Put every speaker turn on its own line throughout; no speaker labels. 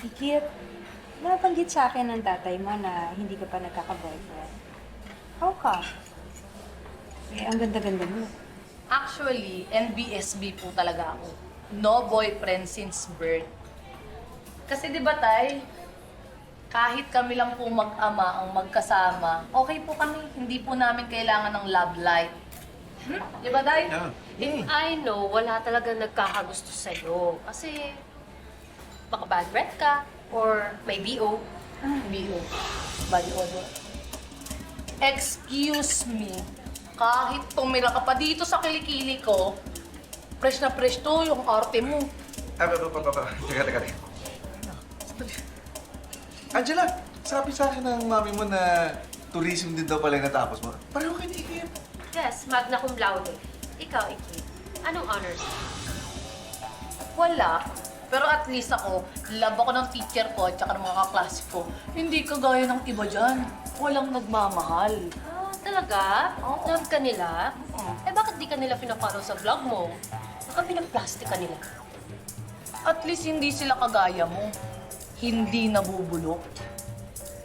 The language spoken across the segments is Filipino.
Kikit, nabanggit sa akin ng tatay mo na hindi ka pa nagkaka-boyfriend. How come? Eh, ang ganda-ganda mo.
Actually, NBSB po talaga ako. No boyfriend since birth. Kasi di ba, Tay? Kahit kami lang po mag-ama ang magkasama, okay po kami. Hindi po namin kailangan ng love life. Di ba, Tay?
Yeah.
If I know, wala talaga nagkakagusto sa'yo. Kasi baka bad breath ka or may BO.
BO. Body odor. Excuse me. Kahit tumira ka pa dito sa kilikili ko, fresh na fresh to yung arte mo.
Teka. Angela, sabi sa akin ng mami mo na tourism din daw pala yung natapos mo. Pareho kayo ni Ikip.
Yes, magna cum laude. Ikaw, Iki. Anong honors?
Wala. Pero at least ako, love ako ng teacher ko at saka ng mga kaklase ko. Hindi kagaya ng iba dyan. Walang nagmamahal.
Ah, talaga?
Oo.
Love ka nila?
Oo.
Eh, bakit di ka nila pinapalo sa vlog mo? Baka pinag-plastic ka nila.
At least hindi sila kagaya mo. Hindi nabubulok.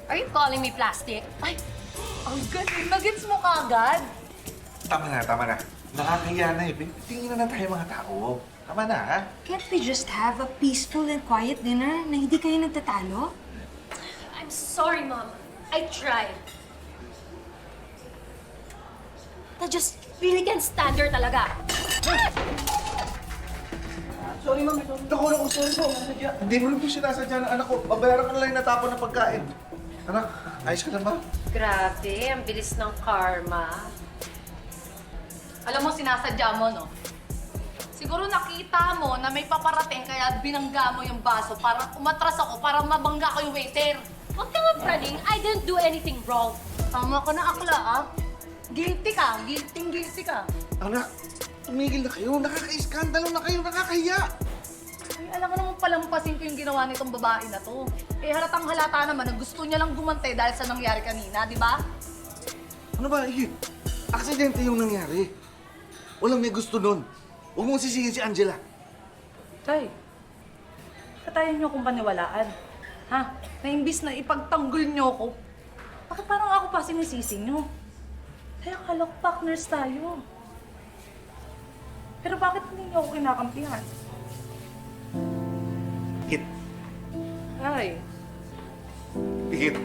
Are you calling me plastic?
Ay, ang galing. Nagets mo kagad.
Tama na. Nakakahiya na eh. Tingin na tayo mga tao. Tama na, ha?
Can't we just have a peaceful and quiet dinner na hindi kayo nagtatalo?
I'm sorry, Mom. I tried. I just really can't stand her talaga.
Sorry, mami. Naku, sorry po. Hindi mo rin po sinasadya ng anak ko. Babayaran ko na lang yung natapon na pagkain. Anak, ayos ka na ba?
Grabe, ang bilis ng karma.
Alam mo, sinasadya mo, no? Siguro nakita mo na may paparating kaya binangga mo yung baso para umatras ako, para mabangga ko yung waiter.
Huwag ka nga praning. I didn't do anything wrong.
Tama ka na, akla, ah. Guilty ka. Guilty ka.
Anak, tumigil na kayo. Nakaka-iskandalo na kayo. Nakakahiya.
Ay, alam mo naman palampasin ko yung ginawa nitong babae na to. Eh, halatang halata naman na gusto niya lang gumante dahil sa nangyari kanina, di ba?
Ano ba, Ikip? Aksidente yung nangyari. Walang may gusto nun. Huwag mong sisihin si Angela.
Tay, katayan niyo akong paniwalaan. Ha? Na imbis na ipagtanggol niyo ako, bakit parang ako pa sinisisi niyo? Kaya akala ko partners tayo. Pero bakit hindi niyo ako kinakampihan?
Ikip.
Ay,
Ikip.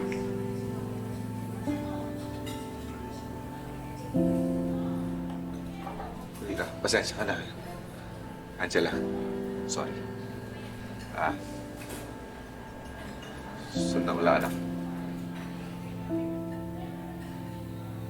Tita, pasensya ka na. Angela, sorry. Sundan ko lang, anak.